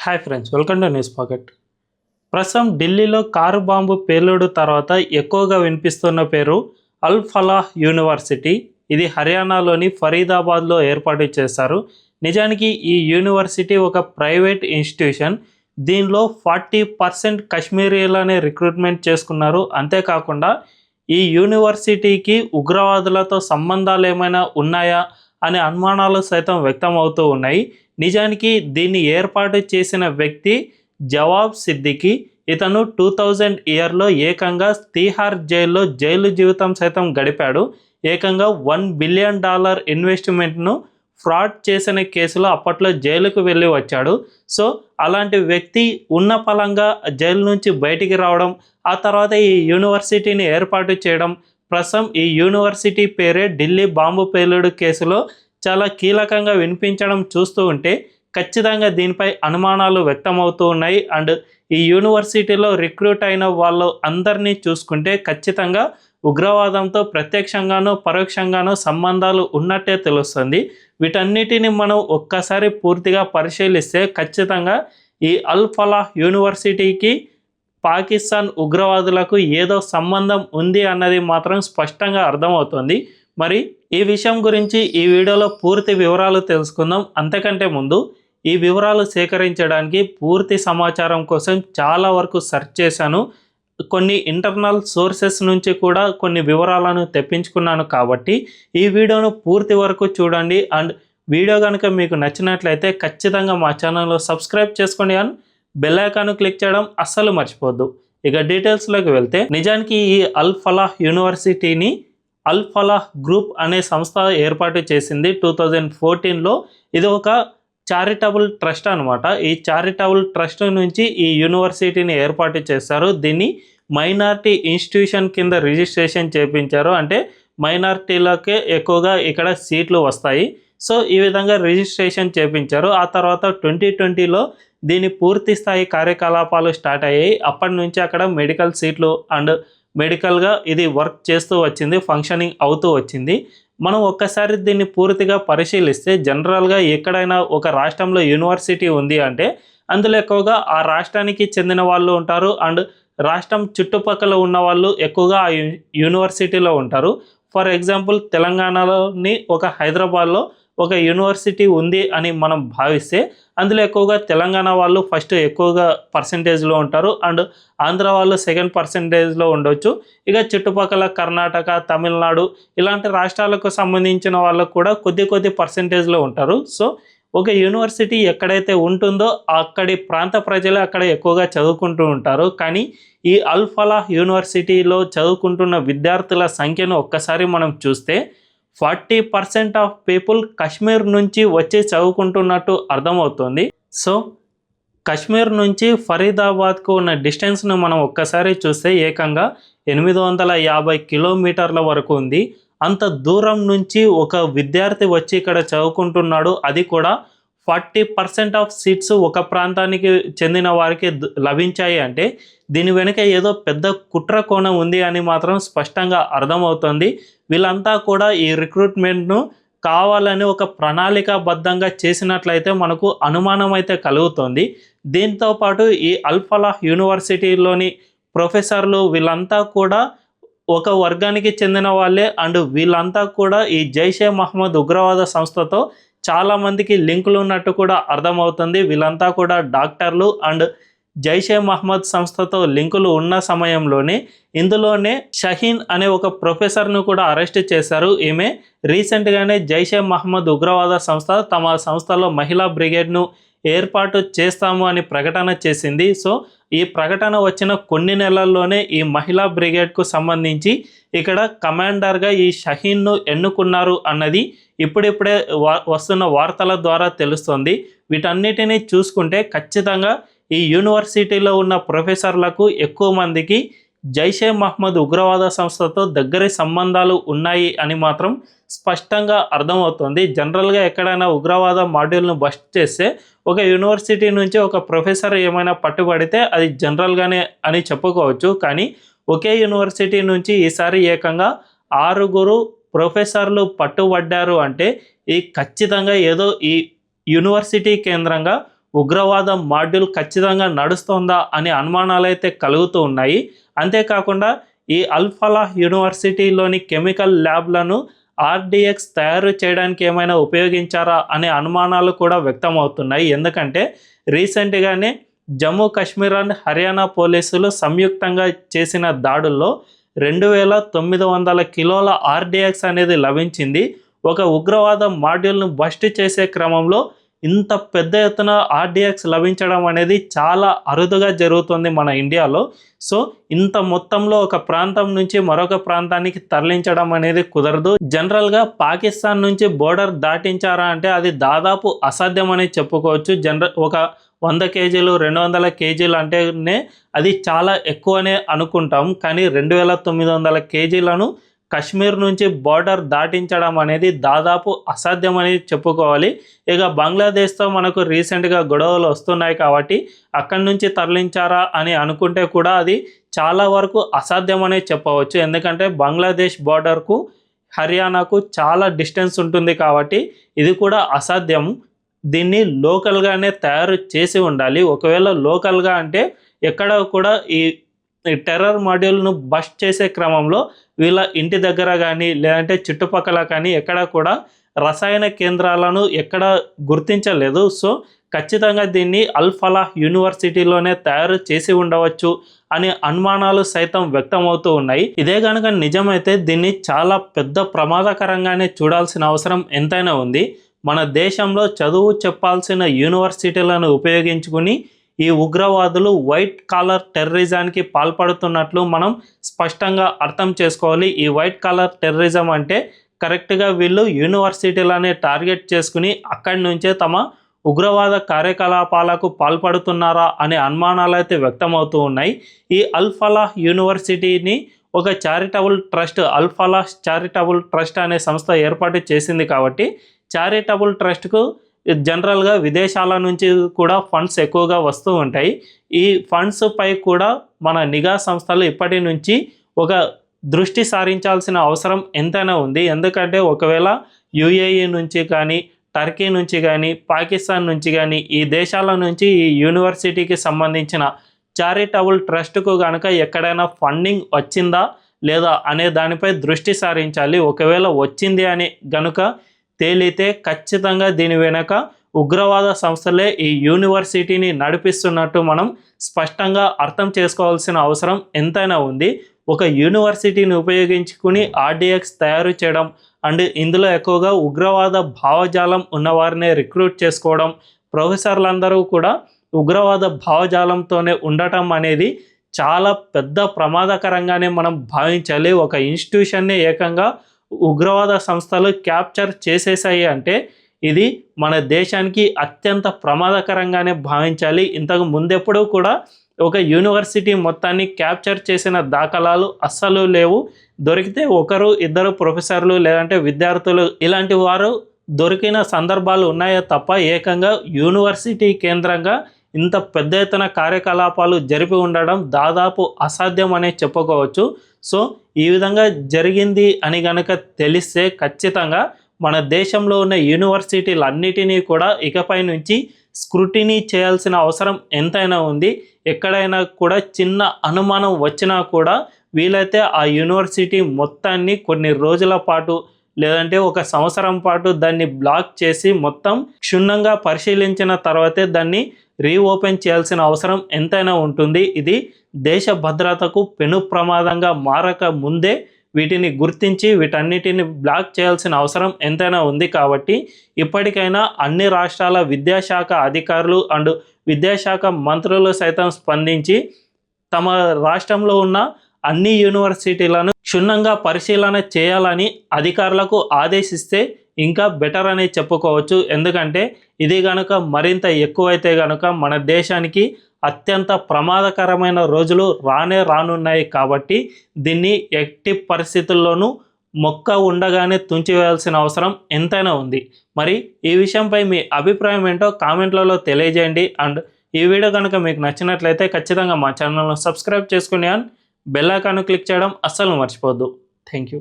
Hi friends, welcome to news pocket. ప్రస్తుతం ఢిల్లీలో car bomb పేలుడు తర్వాత ఎక్కువగా వినిపిస్తున్న పేరు అల్ ఫలాహ్ యూనివర్సిటీ. ఇది హర్యానాలోని ఫరీదాబాద్లో ఏర్పాటు చేశారు. నిజానికి ఈ యూనివర్సిటీ ఒక ప్రైవేట్ ఇన్స్టిట్యూషన్. దీనిలో 40% కశ్మీరీలనే రిక్రూట్మెంట్ చేసుకున్నారు. అంతేకాకుండా ఈ యూనివర్సిటీకి ఉగ్రవాదులతో సంబంధాలు ఏమైనా ఉన్నాయా అనే అనుమానాలు సైతం వ్యక్తం అవుతూ ఉన్నాయి. నిజానికి దీన్ని ఏర్పాటు చేసిన వ్యక్తి జవాబ్ సిద్దికి. ఇతను 2000 ఇయర్లో ఏకంగా తీహార్ జైల్లో జైలు జీవితం సైతం గడిపాడు. ఏకంగా $1 బిలియన్ ఇన్వెస్ట్మెంట్ను ఫ్రాడ్ చేసిన కేసులో అప్పట్లో జైలుకు వెళ్ళి వచ్చాడు. సో అలాంటి వ్యక్తి ఉన్న పలంగా జైలు నుంచి బయటికి రావడం, ఆ తర్వాత ఈ యూనివర్సిటీని ఏర్పాటు చేయడం, ప్రస్తుతం ఈ యూనివర్సిటీ పేరే ఢిల్లీ బాంబు పేలుడు కేసులో చాలా కీలకంగా వినిపించడం చూస్తూ ఉంటే ఖచ్చితంగా దీనిపై అనుమానాలు వ్యక్తమవుతూ ఉన్నాయి. అండ్ ఈ యూనివర్సిటీలో రిక్రూట్ అయిన వాళ్ళు అందరినీ చూసుకుంటే ఖచ్చితంగా ఉగ్రవాదంతో ప్రత్యక్షంగానో పరోక్షంగానో సంబంధాలు ఉన్నట్టే తెలుస్తుంది. వీటన్నిటిని మనం ఒక్కసారి పూర్తిగా పరిశీలిస్తే ఖచ్చితంగా ఈ అల్ ఫలాహ్ యూనివర్సిటీకి పాకిస్తాన్ ఉగ్రవాదులకు ఏదో సంబంధం ఉంది అన్నది మాత్రం స్పష్టంగా అర్థమవుతుంది. మరి ఈ విషయం గురించి ఈ వీడియోలో పూర్తి వివరాలు తెలుసుకుందాం. అంతకంటే ముందు ఈ వివరాలు సేకరించడానికి పూర్తి సమాచారం కోసం చాలా వరకు సెర్చ్ చేశాను. కొన్ని ఇంటర్నల్ సోర్సెస్ నుంచి కూడా కొన్ని వివరాలను తెప్పించుకున్నాను. కాబట్టి ఈ వీడియోను పూర్తి వరకు చూడండి. అండ్ వీడియో కనుక మీకు నచ్చినట్లయితే ఖచ్చితంగా మా ఛానల్లో సబ్స్క్రైబ్ చేసుకోండి అండ్ బెల్ ఐకాన్ క్లిక్ చేయడం అస్సలు మర్చిపోద్దు. ఇక డీటెయిల్స్లోకి వెళ్తే, నిజానికి ఈ అల్ ఫలాహ్ యూనివర్సిటీని అల్ ఫలాహ్ గ్రూప్ అనే సంస్థ ఏర్పాటు చేసింది 2014లో. ఇది ఒక చారిటబుల్ ట్రస్ట్ అనమాట. ఈ చారిటబుల్ ట్రస్ట్ నుంచి ఈ యూనివర్సిటీని ఏర్పాటు చేశారు. దీన్ని మైనారిటీ ఇన్స్టిట్యూషన్ కింద రిజిస్ట్రేషన్ చేయించారు. అంటే మైనారిటీలకే ఎక్కువగా ఇక్కడ సీట్లు వస్తాయి. సో ఈ విధంగా రిజిస్ట్రేషన్ చేయించారు. ఆ తర్వాత 2020లో దీని పూర్తి స్థాయి కార్యకలాపాలు స్టార్ట్ అయ్యాయి. అప్పటి నుంచి అక్కడ మెడికల్ సీట్లు అండ్ మెడికల్గా ఇది వర్క్ చేస్తూ వచ్చింది, ఫంక్షనింగ్ అవుతూ వచ్చింది. మనం ఒక్కసారి దీన్ని పూర్తిగా పరిశీలిస్తే జనరల్గా ఎక్కడైనా ఒక రాష్ట్రంలో యూనివర్సిటీ ఉంది అంటే అందులో ఎక్కువగా ఆ రాష్ట్రానికి చెందిన వాళ్ళు ఉంటారు. అండ్ రాష్ట్రం చుట్టుపక్కల ఉన్న వాళ్ళు ఎక్కువగా ఆ యూనివర్సిటీలో ఉంటారు. ఫర్ ఎగ్జాంపుల్ తెలంగాణలోని ఒక హైదరాబాద్లో ఒక యూనివర్సిటీ ఉంది అని మనం భావిస్తే అందులో ఎక్కువగా తెలంగాణ వాళ్ళు ఫస్ట్ ఎక్కువగా పర్సంటేజ్లో ఉంటారు. అండ్ ఆంధ్ర వాళ్ళు సెకండ్ పర్సంటేజ్లో ఉండొచ్చు. ఇక చుట్టుపక్కల కర్ణాటక, తమిళనాడు ఇలాంటి రాష్ట్రాలకు సంబంధించిన వాళ్ళకు కూడా కొద్ది పర్సంటేజ్లో ఉంటారు. సో ఒక యూనివర్సిటీ ఎక్కడైతే ఉంటుందో అక్కడి ప్రాంత ప్రజలే అక్కడ ఎక్కువగా చదువుకుంటూ ఉంటారు. కానీ ఈ అల్ ఫలాహ్ యూనివర్సిటీలో చదువుకుంటున్న విద్యార్థుల సంఖ్యను ఒక్కసారి మనం చూస్తే 40% ఆఫ్ పీపుల్ కశ్మీర్ నుంచి వచ్చి చదువుకుంటున్నట్టు అర్థమవుతుంది. సో కశ్మీర్ నుంచి ఫరీదాబాద్కు ఉన్న డిస్టెన్స్ను మనం ఒక్కసారి చూస్తే ఏకంగా 850 కిలోమీటర్ల వరకు ఉంది. అంత దూరం నుంచి ఒక విద్యార్థి వచ్చి ఇక్కడ చదువుకుంటున్నాడు. అది కూడా 40% ఆఫ్ సీట్స్ ఒక ప్రాంతానికి చెందిన వారికి లభించాయి అంటే దీని వెనుక ఏదో పెద్ద కుట్ర కోణం ఉంది అని మాత్రం స్పష్టంగా అర్థమవుతుంది. వీళ్ళంతా కూడా ఈ రిక్రూట్మెంట్ను కావాలని ఒక ప్రణాళికాబద్ధంగా చేసినట్లయితే మనకు అనుమానం అయితే కలుగుతుంది. దీంతోపాటు ఈ అల్ ఫలాహ్ యూనివర్సిటీలోని ప్రొఫెసర్లు వీళ్ళంతా కూడా ఒక వర్గానికి చెందిన వాళ్ళే. అండ్ వీళ్ళంతా కూడా ఈ జైషే మహమ్మద్ ఉగ్రవాద సంస్థతో చాలామందికి లింకులు ఉన్నట్టు కూడా అర్థమవుతుంది. వీళ్ళంతా కూడా డాక్టర్లు అండ్ జైషే మహమ్మద్ సంస్థతో లింకులు ఉన్న సమయంలోనే ఇందులోనే షహీన్ అనే ఒక ప్రొఫెసర్ను కూడా అరెస్ట్ చేశారు. ఈమె రీసెంట్గానే జైషే మహమ్మద్ ఉగ్రవాద సంస్థ తమ సంస్థలో మహిళా బ్రిగేడ్ను ఏర్పాటు చేస్తాము అని ప్రకటన చేసింది. సో ఈ ప్రకటన వచ్చిన కొన్ని నెలల్లోనే ఈ మహిళా బ్రిగేడ్కు సంబంధించి ఇక్కడ కమాండర్గా ఈ షహీన్ను ఎన్నుకున్నారు అన్నది ఇప్పుడిప్పుడే వస్తున్న వార్తల ద్వారా తెలుస్తుంది. వీటన్నిటినీ చూసుకుంటే ఖచ్చితంగా ఈ యూనివర్సిటీలో ఉన్న ప్రొఫెసర్లకు ఎక్కువ మందికి జైషే మహమ్మద్ ఉగ్రవాద సంస్థతో దగ్గరి సంబంధాలు ఉన్నాయి అని మాత్రం స్పష్టంగా అర్థమవుతుంది. జనరల్గా ఎక్కడైనా ఉగ్రవాద మాడ్యూల్ను బస్ట్ చేస్తే ఒక యూనివర్సిటీ నుంచి ఒక ప్రొఫెసర్ ఏమైనా పట్టుబడితే అది జనరల్గానే అని చెప్పుకోవచ్చు. కానీ ఒకే యూనివర్సిటీ నుంచి ఈసారి ఏకంగా 6 ప్రొఫెసర్లు పట్టుబడ్డారు అంటే ఈ ఖచ్చితంగా ఏదో ఈ యూనివర్సిటీ కేంద్రంగా ఉగ్రవాద మాడ్యూల్ ఖచ్చితంగా నడుస్తోందా అనే అనుమానాలు అయితే కలుగుతూ ఉన్నాయి. అంతేకాకుండా ఈ అల్ ఫలాహ్ యూనివర్సిటీలోని కెమికల్ ల్యాబ్లను ఆర్డిఎక్స్ తయారు చేయడానికి ఏమైనా ఉపయోగించారా అనే అనుమానాలు కూడా వ్యక్తమవుతున్నాయి. ఎందుకంటే రీసెంట్గానే జమ్మూ కాశ్మీర్ అండ్ హర్యానా పోలీసులు సంయుక్తంగా చేసిన దాడుల్లో 2900 కిలోల ఆర్డిఎక్స్ అనేది లభించింది. ఒక ఉగ్రవాద మాడ్యూల్ను బస్ట్ చేసే క్రమంలో ఇంత పెద్ద ఎత్తున ఆర్డిఎక్స్ లభించడం అనేది చాలా అరుదుగా జరుగుతుంది మన ఇండియాలో. సో ఇంత మొత్తంలో ఒక ప్రాంతం నుంచి మరొక ప్రాంతానికి తరలించడం అనేది కుదరదు. జనరల్గా పాకిస్తాన్ నుంచి బోర్డర్ దాటించారా అంటే అది దాదాపు అసాధ్యం అని చెప్పుకోవచ్చు. ఒక 100 కేజీలు 200 కేజీలు అంటేనే అది చాలా ఎక్కువనే అనుకుంటాం. కానీ 2900 కేజీలను కశ్మీర్ నుంచి బార్డర్ దాటించడం అనేది దాదాపు అసాధ్యమని చెప్పుకోవాలి. ఇక బంగ్లాదేశ్తో మనకు రీసెంట్గా గొడవలు వస్తున్నాయి కాబట్టి అక్కడి నుంచి తరలించారా అని అనుకుంటే కూడా అది చాలా వరకు అసాధ్యమనే చెప్పవచ్చు. ఎందుకంటే బంగ్లాదేశ్ బార్డర్కు హర్యానాకు చాలా డిస్టెన్స్ ఉంటుంది కాబట్టి ఇది కూడా అసాధ్యం. దీన్ని లోకల్గానే తయారు చేసి ఉండాలి. ఒకవేళ లోకల్గా అంటే ఎక్కడ కూడా ఈ టెర్రర్ మాడ్యూల్ను బస్ట్ చేసే క్రమంలో వీళ్ళ ఇంటి దగ్గర కానీ లేదంటే చుట్టుపక్కల కానీ ఎక్కడ కూడా రసాయన కేంద్రాలను ఎక్కడ గుర్తించలేదు. సో ఖచ్చితంగా దీన్ని అల్ ఫలాహ్ యూనివర్సిటీలోనే తయారు చేసి ఉండవచ్చు అనే అనుమానాలు సైతం వ్యక్తమవుతూ ఉన్నాయి. ఇదే కనుక నిజమైతే దీన్ని చాలా పెద్ద ప్రమాదకరంగానే చూడాల్సిన అవసరం ఎంతైనా ఉంది. మన దేశంలో చదువు చెప్పాల్సిన యూనివర్సిటీలను ఉపయోగించుకుని ఈ ఉగ్రవాదులు వైట్ కాలర్ టెర్రరిజానికి పాల్పడుతున్నట్లు మనం స్పష్టంగా అర్థం చేసుకోవాలి. ఈ వైట్ కాలర్ టెర్రరిజం అంటే కరెక్ట్గా వీళ్ళు యూనివర్సిటీలనే టార్గెట్ చేసుకుని అక్కడి నుంచే తమ ఉగ్రవాద కార్యకలాపాలకు పాల్పడుతున్నారా అనే అనుమానాలు అయితే వ్యక్తమవుతూ ఉన్నాయి. ఈ అల్ ఫలాహ్ యూనివర్సిటీని ఒక చారిటబుల్ ట్రస్ట్ అల్ ఫలాహ్ చారిటబుల్ ట్రస్ట్ అనే సంస్థ ఏర్పాటు చేసింది కాబట్టి చారిటబుల్ ట్రస్ట్కు జనరల్గా విదేశాల నుంచి కూడా ఫండ్స్ ఎక్కువగా వస్తూ ఉంటాయి. ఈ ఫండ్స్ పై కూడా మన నిఘా సంస్థలు ఇప్పటి నుంచి ఒక దృష్టి సారించాల్సిన అవసరం ఎంతైనా ఉంది. ఎందుకంటే ఒకవేళ యుఏఈ నుంచి కానీ టర్కీ నుంచి కానీ పాకిస్తాన్ నుంచి కానీ ఈ దేశాల నుంచి ఈ యూనివర్సిటీకి సంబంధించిన చారిటబుల్ ట్రస్ట్కు కనుక ఎక్కడైనా ఫండింగ్ వచ్చిందా లేదా అనే దానిపై దృష్టి సారించాలి. ఒకవేళ వచ్చింది అని గనుక తేలితే ఖచ్చితంగా దీని వెనుక ఉగ్రవాద సంస్థలే ఈ యూనివర్సిటీని నడిపిస్తున్నట్టు మనం స్పష్టంగా అర్థం చేసుకోవాల్సిన అవసరం ఎంతైనా ఉంది. ఒక యూనివర్సిటీని ఉపయోగించుకుని ఆర్డిఎక్స్ తయారు చేయడం అండ్ ఇందులో ఎక్కువగా ఉగ్రవాద భావజాలం ఉన్నవారినే రిక్రూట్ చేసుకోవడం, ప్రొఫెసర్లందరూ కూడా ఉగ్రవాద భావజాలంతోనే ఉండటం అనేది చాలా పెద్ద ప్రమాదకరంగానే మనం భావించాలి. ఒక ఇన్స్టిట్యూషన్ని ఏకంగా ఉగ్రవాద సంస్థలు క్యాప్చర్ చేసేసాయి అంటే ఇది మన దేశానికి అత్యంత ప్రమాదకరంగానే భావించాలి. ఇంతకు ముందెప్పుడూ కూడా ఒక యూనివర్సిటీ మొత్తాన్ని క్యాప్చర్ చేసిన దాఖలాలు అస్సలు లేవు. దొరికితే ఒకరు ఇద్దరు ప్రొఫెసర్లు లేదంటే విద్యార్థులు ఇలాంటి వారు దొరికిన సందర్భాలు ఉన్నాయే తప్ప ఏకంగా యూనివర్సిటీ కేంద్రంగా ఇంత పెద్ద ఎత్తున కార్యకలాపాలు జరిపి ఉండడం దాదాపు అసాధ్యం అనే చెప్పుకోవచ్చు. సో ఈ విధంగా జరిగింది అని కనుక తెలిస్తే ఖచ్చితంగా మన దేశంలో ఉన్న యూనివర్సిటీలన్నిటినీ కూడా ఇకపై నుంచి స్క్రూటినీ చేయాల్సిన అవసరం ఎంతైనా ఉంది. ఎక్కడైనా కూడా చిన్న అనుమానం వచ్చినా కూడా వీలైతే ఆ యూనివర్సిటీ మొత్తాన్ని కొన్ని రోజుల పాటు లేదంటే ఒక సంవత్సరం పాటు దాన్ని బ్లాక్ చేసి మొత్తం క్షుణ్ణంగా పరిశీలించిన తర్వాతే దాన్ని రీఓపెన్ చేయాల్సిన అవసరం ఎంతైనా ఉంటుంది. ఇది దేశ భద్రతకు పెను ప్రమాదంగా మారక ముందే వీటిని గుర్తించి వీటన్నిటిని బ్లాక్ చేయాల్సిన అవసరం ఎంతైనా ఉంది. కాబట్టి ఇప్పటికైనా అన్ని రాష్ట్రాల విద్యాశాఖ అధికారులు అండ్ విద్యాశాఖ మంత్రులు సైతం స్పందించి తమ రాష్ట్రంలో ఉన్న అన్ని యూనివర్సిటీలను క్షుణ్ణంగా పరిశీలన చేయాలని అధికారులకు ఆదేశిస్తే ఇంకా బెటర్ అని చెప్పుకోవచ్చు. ఎందుకంటే ఇది కనుక మరింత ఎక్కువైతే కనుక మన దేశానికి అత్యంత ప్రమాదకరమైన రోజులు రానున్నాయి. కాబట్టి దీన్ని ఎట్టి పరిస్థితుల్లోనూ మొక్క ఉండగానే తుంచివేయాల్సిన అవసరం ఎంతైనా ఉంది. మరి ఈ విషయంపై మీ అభిప్రాయం ఏంటో కామెంట్లలో తెలియజేయండి. అండ్ ఈ వీడియో కనుక మీకు నచ్చినట్లయితే ఖచ్చితంగా మా ఛానల్ను సబ్స్క్రైబ్ చేసుకుని అండ్ బెల్ ఐకాన్ క్లిక్ చేయడం అస్సలు మర్చిపోవద్దు. Thank you.